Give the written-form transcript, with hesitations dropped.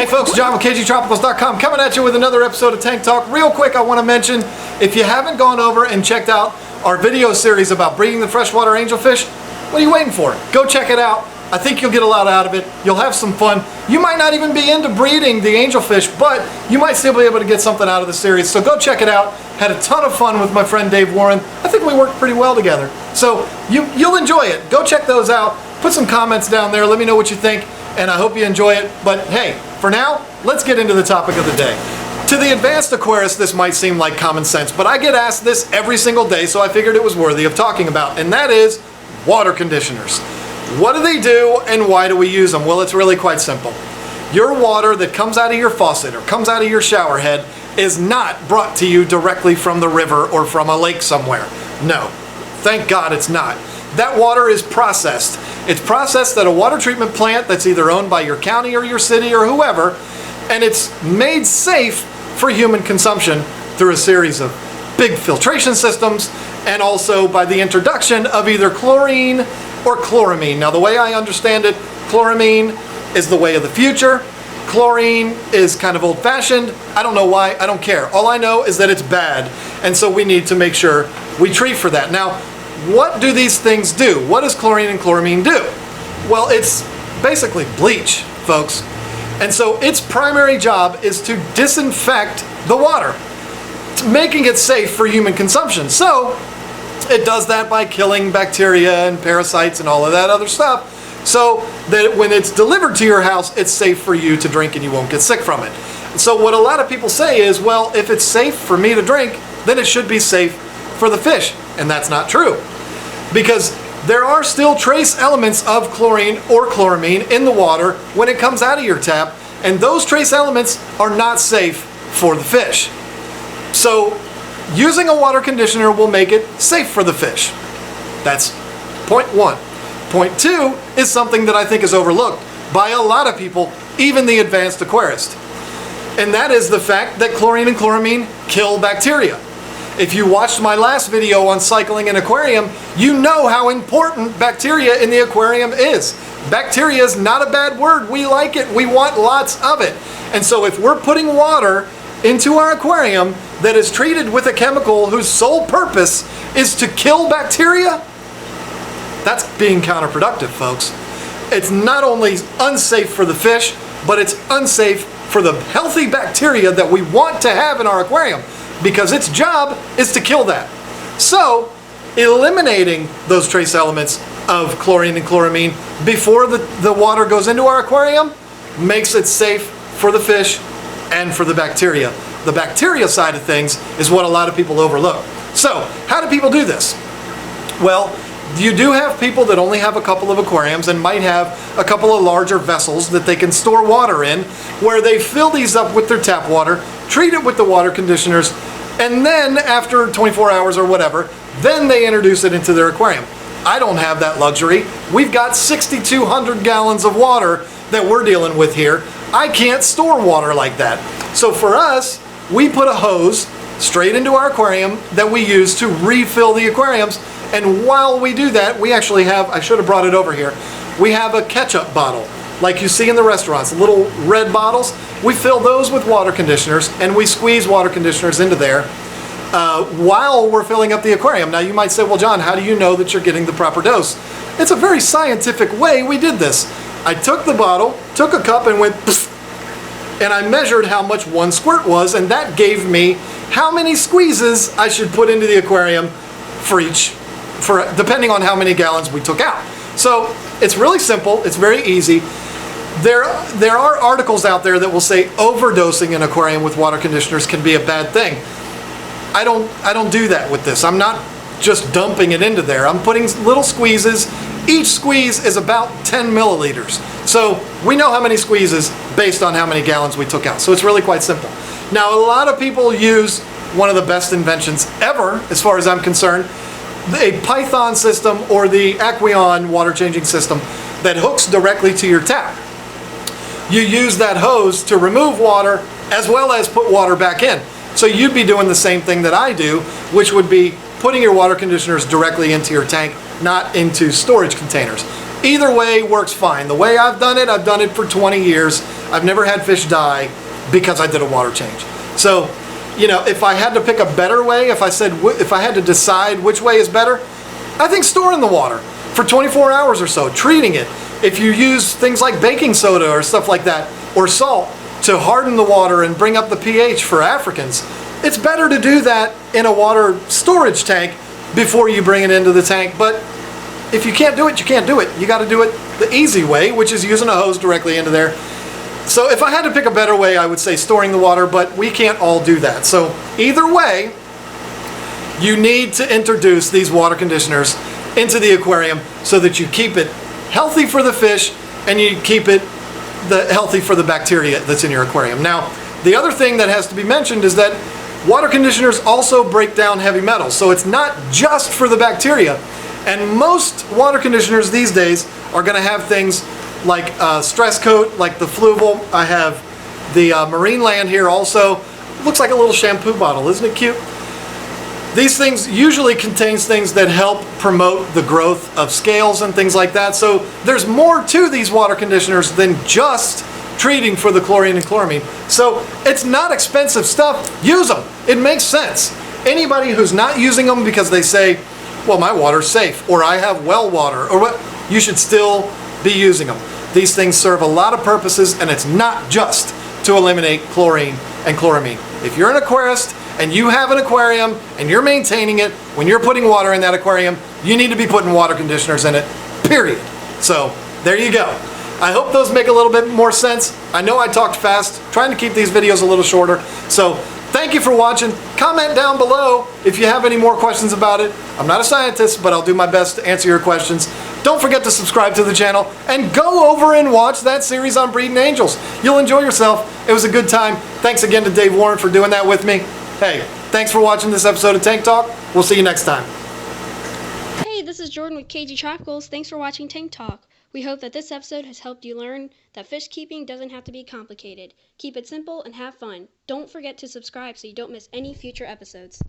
Hey folks, John with KGTropicals.com coming at you with another episode of Tank Talk. Real quick, I want to mention, if you haven't gone over and checked out our video series about breeding the freshwater angelfish, what are you waiting for? Go check it out. I think you'll get a lot out of it. You'll have some fun. You might not even be into breeding the angelfish, but you might still be able to get something out of the series. So go check it out. Had a ton of fun with my friend Dave Warren. I think we worked pretty well together. So you'll enjoy it. Go check those out. Put some comments down there. Let me know what you think, and I hope you enjoy it. But hey, for now, let's get into the topic of the day. To the advanced aquarist, this might seem like common sense, but I get asked this every single day, so I figured it was worthy of talking about, and that is water conditioners. What do they do and why do we use them? Well, it's really quite simple. Your water that comes out of your faucet or comes out of your shower head is not brought to you directly from the river or from a lake somewhere. No, thank God it's not. That water is processed. It's processed at a water treatment plant that's either owned by your county or your city or whoever, and it's made safe for human consumption through a series of big filtration systems and also by the introduction of either chlorine or chloramine. Now, the way I understand it, chloramine is the way of the future. Chlorine is kind of old-fashioned. I don't know why, I don't care. All I know is that it's bad, and so we need to make sure we treat for that. Now, what do these things do? What does chlorine and chloramine do? Well, it's basically bleach, folks. And so its primary job is to disinfect the water, making it safe for human consumption. So it does that by killing bacteria and parasites and all of that other stuff, so that when it's delivered to your house, it's safe for you to drink and you won't get sick from it. So what a lot of people say is, well, if it's safe for me to drink, then it should be safe for the fish. And that's not true, because there are still trace elements of chlorine or chloramine in the water when it comes out of your tap, and those trace elements are not safe for the fish. So using a water conditioner will make it safe for the fish. That's point one. Point two is something that I think is overlooked by a lot of people, even the advanced aquarist. And that is the fact that chlorine and chloramine kill bacteria. If you watched my last video on cycling an aquarium, you know how important bacteria in the aquarium is. Bacteria is not a bad word. We like it. We want lots of it. And so if we're putting water into our aquarium that is treated with a chemical whose sole purpose is to kill bacteria, that's being counterproductive, folks. It's not only unsafe for the fish, but it's unsafe for the healthy bacteria that we want to have in our aquarium, because its job is to kill that. So eliminating those trace elements of chlorine and chloramine before the water goes into our aquarium makes it safe for the fish and for the bacteria. The bacteria side of things is what a lot of people overlook. So how do people do this? Well, you do have people that only have a couple of aquariums and might have a couple of larger vessels that they can store water in, where they fill these up with their tap water, treat it with the water conditioners, and then after 24 hours or whatever, then they introduce it into their aquarium. I don't have that luxury. We've got 6,200 gallons of water that we're dealing with here. I can't store water like that. So for us, we put a hose straight into our aquarium that we use to refill the aquariums. And while we do that, we actually have, I should have brought it over here, we have a ketchup bottle, like you see in the restaurants, little red bottles. We fill those with water conditioners, and we squeeze water conditioners into there while we're filling up the aquarium. Now you might say, well, John, how do you know that you're getting the proper dose? It's a very scientific way we did this. I took the bottle, took a cup, and went, and I measured how much one squirt was, and that gave me how many squeezes I should put into the aquarium for each, depending on how many gallons we took out. So it's really simple, it's very easy. There are articles out there that will say overdosing an aquarium with water conditioners can be a bad thing. I don't do that with this. I'm not just dumping it into there. I'm putting little squeezes. Each squeeze is about 10 milliliters. So we know how many squeezes based on how many gallons we took out. So it's really quite simple. Now, a lot of people use one of the best inventions ever, as far as I'm concerned, a Python system or the Aqueon water changing system that hooks directly to your tap. You use that hose to remove water as well as put water back in. So you'd be doing the same thing that I do, which would be putting your water conditioners directly into your tank, not into storage containers. Either way works fine. The way I've done it for 20 years. I've never had fish die because I did a water change. So, you know, if I had to pick a better way, if I had to decide which way is better, I think storing the water for 24 hours or so, treating it. If you use things like baking soda or stuff like that, or salt, to harden the water and bring up the pH for Africans, it's better to do that in a water storage tank before you bring it into the tank. But if you can't do it, you can't do it. You got to do it the easy way, which is using a hose directly into there. So if I had to pick a better way, I would say storing the water, but we can't all do that. So either way, you need to introduce these water conditioners into the aquarium so that you keep it healthy for the fish and you keep it healthy for the bacteria that's in your aquarium. Now, the other thing that has to be mentioned is that water conditioners also break down heavy metals. So it's not just for the bacteria. And most water conditioners these days are going to have things like stress coat, like the Fluval. I have the Marine Land here also. Looks like a little shampoo bottle, isn't it cute? These things usually contains things that help promote the growth of scales and things like that. So there's more to these water conditioners than just treating for the chlorine and chloramine. So it's not expensive stuff. Use them. It makes sense. Anybody who's not using them because they say, well, my water's safe, or I have well water, or what, you should still be using them. These things serve a lot of purposes, and it's not just to eliminate chlorine and chloramine. If you're an aquarist and you have an aquarium and you're maintaining it, when you're putting water in that aquarium, you need to be putting water conditioners in it, period. So there you go. I hope those make a little bit more sense. I know I talked fast, trying to keep these videos a little shorter. So thank you for watching. Comment down below if you have any more questions about it. I'm not a scientist, but I'll do my best to answer your questions. Don't forget to subscribe to the channel and go over and watch that series on breeding angels. You'll enjoy yourself. It was a good time. Thanks again to Dave Warren for doing that with me. Hey, thanks for watching this episode of Tank Talk. We'll see you next time. Hey, this is Jordan with KGTropicals. Thanks for watching Tank Talk. We hope that this episode has helped you learn that fish keeping doesn't have to be complicated. Keep it simple and have fun. Don't forget to subscribe so you don't miss any future episodes.